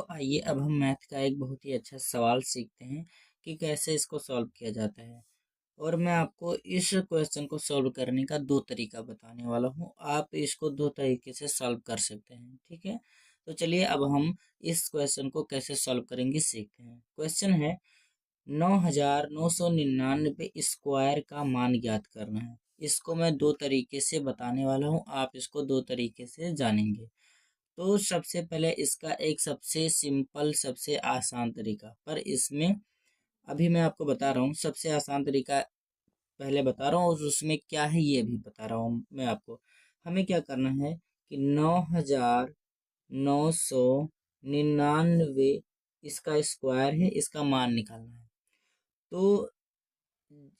तो आइए अब हम मैथ का एक बहुत ही अच्छा सवाल सीखते हैं कि कैसे इसको सॉल्व किया जाता है। और मैं आपको इस क्वेश्चन को सॉल्व करने का दो तरीका बताने वाला हूँ। आप इसको दो तरीके से सॉल्व कर सकते हैं, ठीक है। तो चलिए अब हम इस क्वेश्चन को कैसे सॉल्व करेंगे सीखते हैं। क्वेश्चन है 9999 स्क्वायर का मान ज्ञात करना है। इसको मैं दो तरीके से बताने वाला हूँ, आप इसको दो तरीके से जानेंगे। तो सबसे पहले इसका एक सबसे सिंपल सबसे आसान तरीका, पर इसमें अभी मैं आपको बता रहा हूँ सबसे आसान तरीका पहले बता रहा हूँ और उसमें क्या है ये भी बता रहा हूँ मैं आपको। हमें क्या करना है कि 9999 इसका स्क्वायर है, इसका मान निकालना है। तो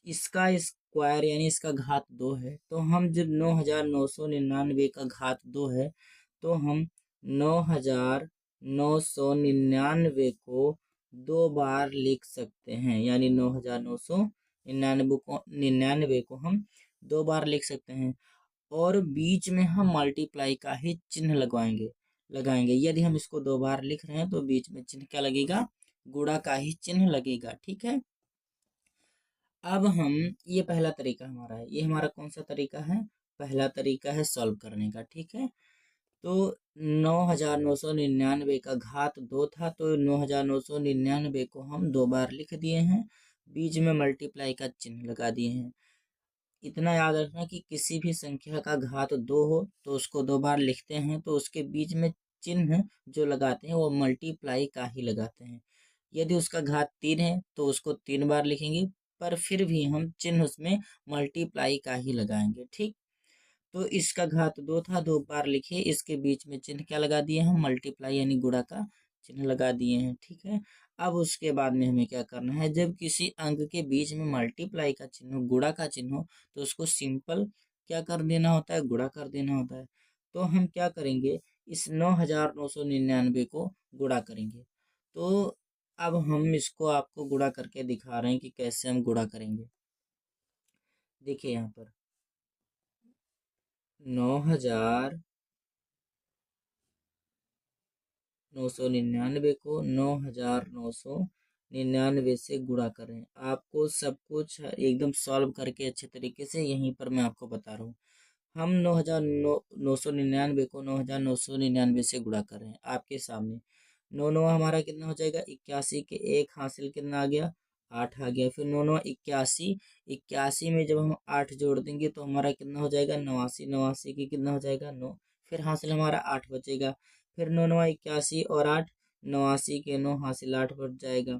इसका स्क्वायर यानी इसका घात 2 है, तो हम जब 9999 का घात 2 है तो हम 9999 को दो बार लिख सकते हैं, यानी 9999 को हम दो बार लिख सकते हैं। और बीच में हम मल्टीप्लाई का ही चिन्ह लगाएंगे। यदि हम इसको दो बार लिख रहे हैं तो बीच में चिन्ह क्या लगेगा, गुणा का ही चिन्ह लगेगा, ठीक है। अब हम ये पहला तरीका हमारा है, ये हमारा कौन सा तरीका है, पहला तरीका है सॉल्व करने का, ठीक है। तो 9999 का घात 2 था, तो 9999 को हम दो बार लिख दिए हैं, बीच में मल्टीप्लाई का चिन्ह लगा दिए हैं। इतना याद रखना कि किसी भी संख्या का घात 2 हो तो उसको दो बार लिखते हैं तो उसके बीच में चिन्ह जो लगाते हैं वो मल्टीप्लाई का ही लगाते हैं। यदि उसका घात 3 है तो उसको 3 बार लिखेंगे, पर फिर भी हम चिन्ह उसमें मल्टीप्लाई का ही लगाएंगे, ठीक। तो इसका घात 2 था, दो बार लिखे, इसके बीच में चिन्ह क्या लगा दिए हम, मल्टीप्लाई यानी गुणा का चिन्ह लगा दिए हैं, ठीक है। अब उसके बाद में हमें क्या करना है, जब किसी अंक के बीच में मल्टीप्लाई का चिन्ह गुणा का चिन्ह हो तो उसको सिंपल क्या कर देना होता है, गुणा कर देना होता है। तो हम क्या करेंगे, इस 9999 को गुणा करेंगे। तो अब हम इसको आपको गुणा करके दिखा रहे हैं कि कैसे हम गुणा करेंगे। देखिए यहाँ पर 9999 को 9999 से गुणा करें। आपको सब कुछ एकदम सॉल्व करके अच्छे तरीके से यहीं पर मैं आपको बता रहा हूँ। हम 9999 को 9999 से गुणा कर रहे हैं आपके सामने। नौ नौ हमारा कितना हो जाएगा, 81 के एक हासिल कितना आ गया, 8 आ गया। फिर 9 9 81, 81 में जब हम 8 जोड़ देंगे तो हमारा कितना हो जाएगा, 89, 89 की कितना हो जाएगा 9, फिर हासिल हमारा 8 बचेगा। फिर 9 9 81 और 8, 89 के 9 हासिल 8 बच जाएगा।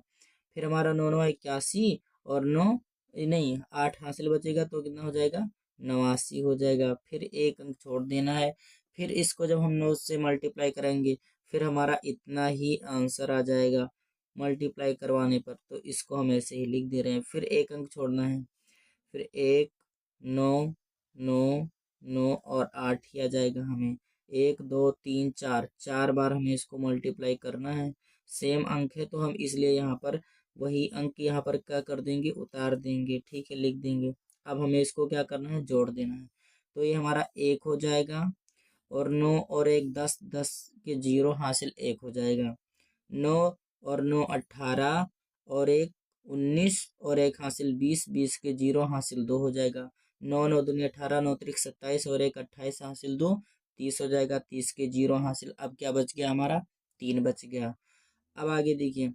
फिर हमारा 9 9 81 और 9 नहीं 8 हासिल बचेगा तो कितना हो जाएगा, 89 हो जाएगा। फिर एक अंक छोड़ देना है। फिर इसको जब हम 9 से मल्टीप्लाई करेंगे फिर हमारा इतना ही आंसर आ जाएगा मल्टीप्लाई करवाने पर, तो इसको हम ऐसे ही लिख दे रहे हैं। फिर एक अंक छोड़ना है, फिर 1 9 9 9 और 8 ही आ जाएगा हमें। 1 2 3 4, 4 बार हमें इसको मल्टीप्लाई करना है। सेम अंक है तो हम इसलिए यहाँ पर वही अंक यहाँ पर क्या कर देंगे, उतार देंगे, ठीक है, लिख देंगे। अब हमें इसको क्या करना है, जोड़ देना है। तो ये हमारा 1 हो जाएगा और 9 और 1 10, 10 के 0 हासिल 1 हो जाएगा। 9 और 9 18 और 1 19 और 1 हासिल 20, 20 के 0 हासिल 2 हो जाएगा। 9 9 दूनी 18, 9 त्रिक 27 और 1 28 हासिल 2, 30 हो जाएगा। 30 के 0 हासिल, अब क्या बच गया हमारा, 3 बच गया। अब आगे देखिए,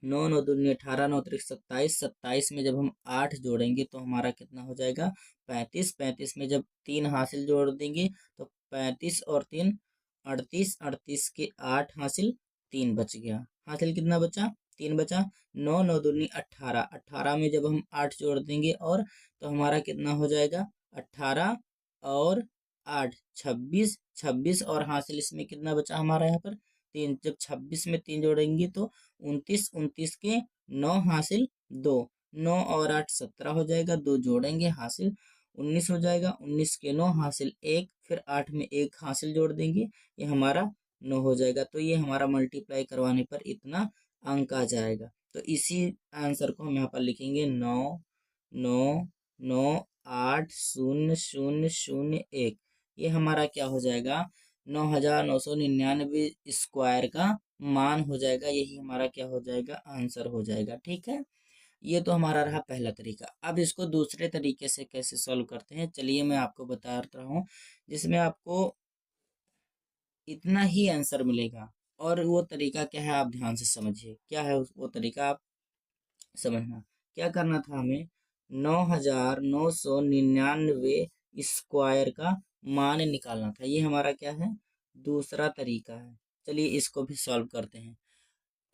9 9 दूनी 18, 9 त्रिक 27, 27 में जब हम 8 जोड़ेंगे तो हमारा कितना हो जाएगा, 35, 35 में जब 3 हासिल जोड़ देंगे तो 35 और 3 38, 38 के 8 हासिल 3 बच गया। हासिल कितना बचा, 3 बचा। 9 9 दूनी 18, 18 में जब हम 8 जोड़ देंगे और तो हमारा कितना हो जाएगा, 18 और 8 26, 26 और हासिल इसमें कितना बचा हमारा यहाँ पर 3। जब 26 में 3 जोड़ेंगे तो 29, 29 के 9 हासिल 2, 9 और 8 17 हो जाएगा। 2 जोड़ेंगे हासिल 19 हो जाएगा। 19 के 9 हासिल 1, फिर 8 में 1 हासिल जोड़ देंगे, ये हमारा 9 हो जाएगा। तो ये हमारा मल्टीप्लाई करवाने पर इतना अंक आ जाएगा। तो इसी आंसर को हम यहाँ पर लिखेंगे 9 9 9 8 0 0 0 1। ये हमारा क्या हो जाएगा, 9,999 स्क्वायर का मान हो जाएगा। यही हमारा क्या हो जाएगा, आंसर हो जाएगा। ठीक है, ये तो हमारा रहा पहला तरीका। अब इसको दूसरे तरीके से कैसे सॉल्व करते हैं, चलिए मैं आपको बता रहा हूँ, जिसमें आपको इतना ही आंसर मिलेगा। और वो तरीका क्या है, आप ध्यान से समझिए। क्या है वो तरीका, आप समझना। क्या करना था हमें, 9,999 स्क्वायर का मान निकालना था। ये हमारा क्या है, दूसरा तरीका है। चलिए इसको भी सॉल्व करते हैं।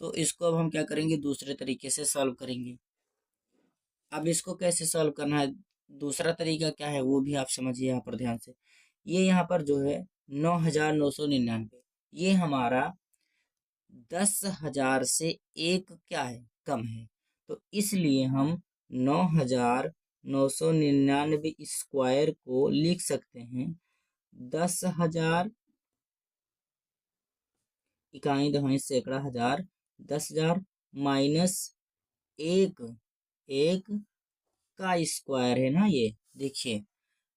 तो इसको अब हम क्या करेंगे, दूसरे तरीके से सॉल्व करेंगे। अब इसको कैसे सॉल्व करना है, दूसरा तरीका क्या है वो भी आप समझिए यहाँ पर ध्यान से। ये यहाँ पर जो है 9,999, ये हमारा 10,000 से एक क्या है, कम है। तो इसलिए हम 9,999 स्क्वायर को लिख सकते हैं 10,000 इकाई दहाई सैकड़ा हजार, 10,000 माइनस एक, एक का स्क्वायर है ना। ये देखिए,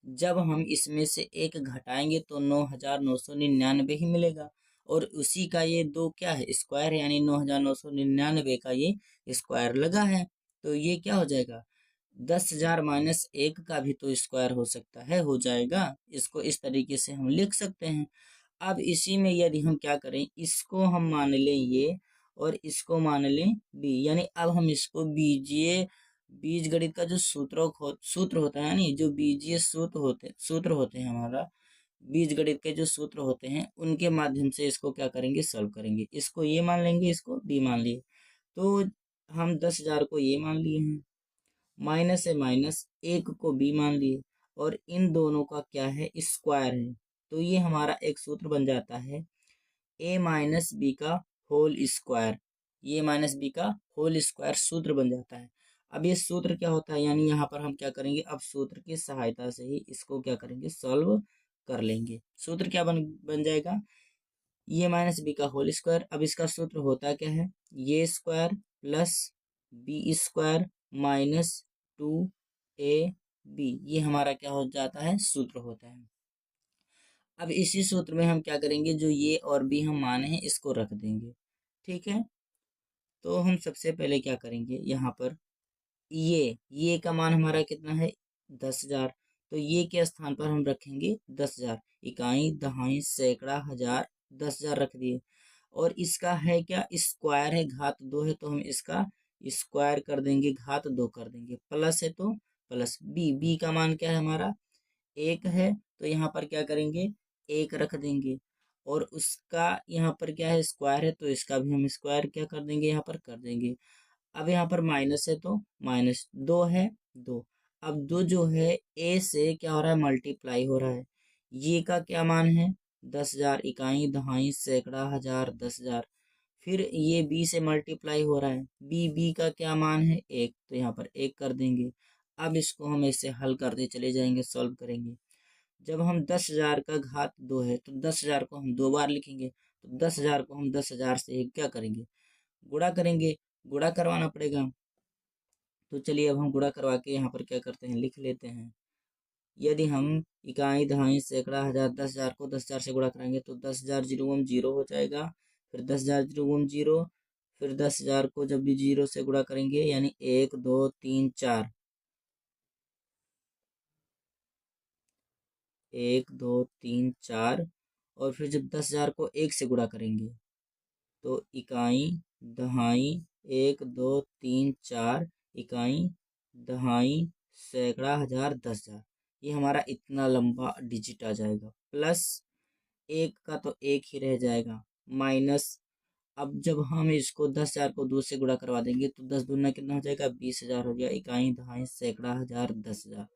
जब हम इसमें से एक घटाएंगे तो 9,999 ही मिलेगा। और उसी का ये दो क्या है, स्क्वायर है, यानी 9,999 का ये स्क्वायर लगा है। तो ये क्या हो जाएगा, 10,000 माइनस एक का भी तो स्क्वायर हो सकता है, हो जाएगा। इसको इस तरीके से हम लिख सकते हैं। अब इसी में यदि हम क्या करें, इसको हम मान लें ये, और इसको मान लें बी, यानी अब हम इसको बीजीय बीजगणित का जो सूत्र होता है, यानी जो बीजीय सूत्र होते हैं हमारा, बीजगणित के जो सूत्र होते हैं, उनके माध्यम से इसको क्या करेंगे, सॉल्व करेंगे। इसको ये मान लेंगे, इसको बी मान लिए। तो हम 10,000 को ये मान लिए हैं, माइनस है माइनस, एक को बी मान लिए, और इन दोनों का क्या है, स्क्वायर है। तो ये हमारा एक सूत्र बन जाता है, ए माइनस बी का होल स्क्वायर। ये माइनस बी का होल स्क्वायर सूत्र बन जाता है। अब ये सूत्र क्या होता है, यानी यहाँ पर हम क्या करेंगे, अब सूत्र की सहायता से ही इसको क्या करेंगे, सॉल्व कर लेंगे। सूत्र क्या बन जाएगा, ये माइनस बी का होल स्क्वायर। अब इसका सूत्र होता क्या है, ये square plus b square minus 2ab, ये हमारा क्या हो जाता है, सूत्र होता है। अब इसी सूत्र में हम क्या करेंगे, जो ये और बी हम माने हैं इसको रख देंगे। ठीक है, तो हम सबसे पहले क्या करेंगे, यहाँ पर ये का मान हमारा कितना है, 10,000। तो ये के स्थान पर हम रखेंगे 10,000, इकाई दहाई सैकड़ा हजार, 10,000 रख दिए। और इसका है क्या, स्क्वायर है, घात 2 है, तो हम इसका स्क्वायर कर देंगे, घात 2 कर देंगे। प्लस है तो प्लस बी का मान क्या है हमारा, एक है, तो यहाँ पर क्या करेंगे, एक रख देंगे। और उसका यहाँ पर क्या है, स्क्वायर है, तो इसका भी हम स्क्वायर क्या कर देंगे, यहाँ पर कर देंगे। अब यहाँ पर माइनस है तो माइनस, दो है, दो। अब दो जो है ए से क्या हो रहा है, मल्टीप्लाई हो रहा है। ये का क्या मान है, 10,000, इकाई दहाई सैकड़ा हजार, 10,000। फिर ये बी से मल्टीप्लाई हो रहा है, बी का क्या मान है, एक, तो यहाँ पर एक कर देंगे। अब इसको हम ऐसे हल करते चले जाएंगे, सॉल्व करेंगे। जब हम 10,000 का घात 2 है, तो 10,000 को हम 2 बार लिखेंगे। तो 10,000 को हम 10,000 से क्या करेंगे, गुणा करेंगे, गुणा करवाना पड़ेगा। तो चलिए अब हम गुणा करवा के यहाँ पर क्या करते हैं, लिख लेते हैं। यदि हम इकाई दहाई सैकड़ा हजार, 10,000 को 10,000 से गुणा कराएंगे तो 10,000 जीरो जीरो हो जाएगा। फिर 10,000 जीरो जीरो, फिर 10,000 को जब भी जीरो से गुणा करेंगे, यानी 1 2 3 4, 1 2 3 4। और फिर जब 10,000 को एक से गुणा करेंगे, तो इकाई दहाई 1 2 3 4, इकाई दहाई सैकड़ा हजार, 10,000। ये हमारा इतना लंबा डिजिट आ जाएगा। प्लस एक का तो एक ही रह जाएगा, माइनस। अब जब हम इसको 10,000 को 2 से गुणा करवा देंगे, तो 10 दूना कितना हो जाएगा, 20,000 हो गया, इकाई दहाई सैकड़ा हजार, 10,000।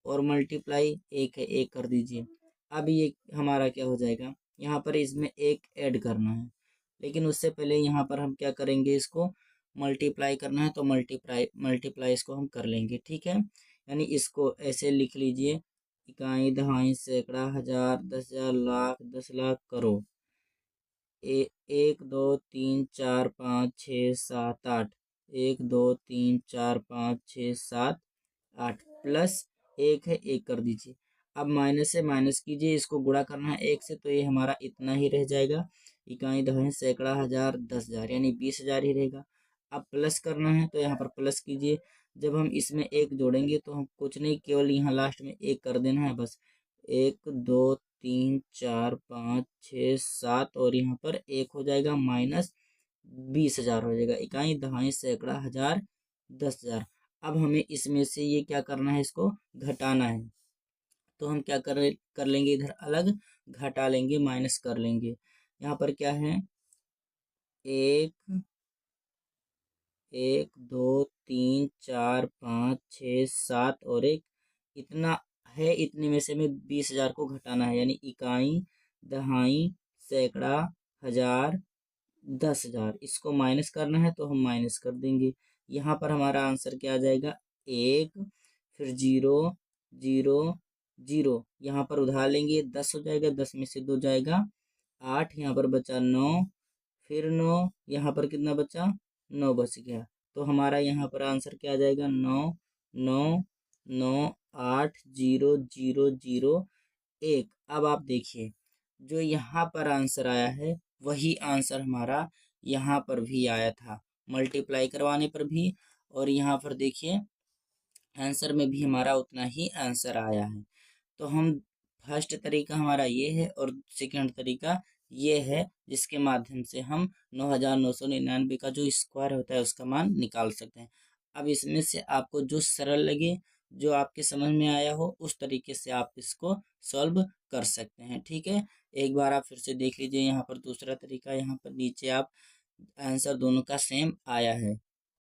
और मल्टीप्लाई एक है, एक कर दीजिए। अब ये हमारा क्या हो जाएगा, यहाँ पर इसमें एक ऐड करना है, लेकिन उससे पहले यहाँ पर हम क्या करेंगे, इसको मल्टीप्लाई करना है। तो मल्टीप्लाई इसको हम कर लेंगे, ठीक है। यानी इसको ऐसे लिख लीजिए, इकाई दहाई सैकड़ा हजार, 10,000, लाख, 10,00,000, करोड़। एक दो तीन चार पाँच छः सात आठ, 1 2 3 4 5 6 7 8, प्लस एक है, एक कर दीजिए। अब माइनस से माइनस कीजिए, इसको गुणा करना है 1 से, तो ये हमारा इतना ही रह जाएगा। इकाई, दहाई, सैकड़ा, हजार, 10,000 यानी 20,000 ही रहेगा। अब प्लस करना है तो यहाँ पर प्लस कीजिए। जब हम इसमें एक जोड़ेंगे तो हम कुछ नहीं, केवल यहाँ लास्ट में एक कर देना है बस। 1 2 3 4 5 6 7 और यहाँ पर एक हो जाएगा माइनस 20,000 हो जाएगा। इकाई, दहाई, सैकड़ा, हजार, 10,000। अब हमें इसमें से ये क्या करना है, इसको घटाना है। तो हम क्या कर लेंगे, इधर अलग घटा लेंगे, माइनस कर लेंगे। यहाँ पर क्या है, एक, 1 2 3 4 5 6 7 और एक, इतना है। इतने में से हमें 20,000 को घटाना है, यानी इकाई, दहाई, सैकड़ा, हजार, 10,000। इसको माइनस करना है तो हम माइनस कर देंगे। यहाँ पर हमारा आंसर क्या आ जाएगा, 1, फिर 0 0 0। यहाँ पर उधार लेंगे, 10 हो जाएगा, 10 में से 2 जाएगा 8, यहाँ पर बचा 9, फिर 9, यहाँ पर कितना बचा, 9 बच गया। तो हमारा यहाँ पर आंसर क्या आ जाएगा, 9 9 9 8 0 0 0 1। अब आप देखिए, जो यहाँ पर आंसर आया है वही आंसर हमारा यहाँ पर भी आया था, मल्टीप्लाई करवाने पर भी। और यहाँ पर देखिए आंसर में भी हमारा उतना ही आंसर आया है। तो हम फर्स्ट तरीका हमारा ये है और सेकंड तरीका ये है, जिसके माध्यम से हम 9,999 का जो स्क्वायर होता है उसका मान निकाल सकते हैं। अब इसमें से आपको जो सरल लगे, जो आपके समझ में आया हो, उस तरीके से आप इसको सॉल्व कर सकते हैं। ठीक है, एक बार आप फिर से देख लीजिए। यहाँ पर दूसरा तरीका, यहाँ पर नीचे आप आंसर दोनों का सेम आया है।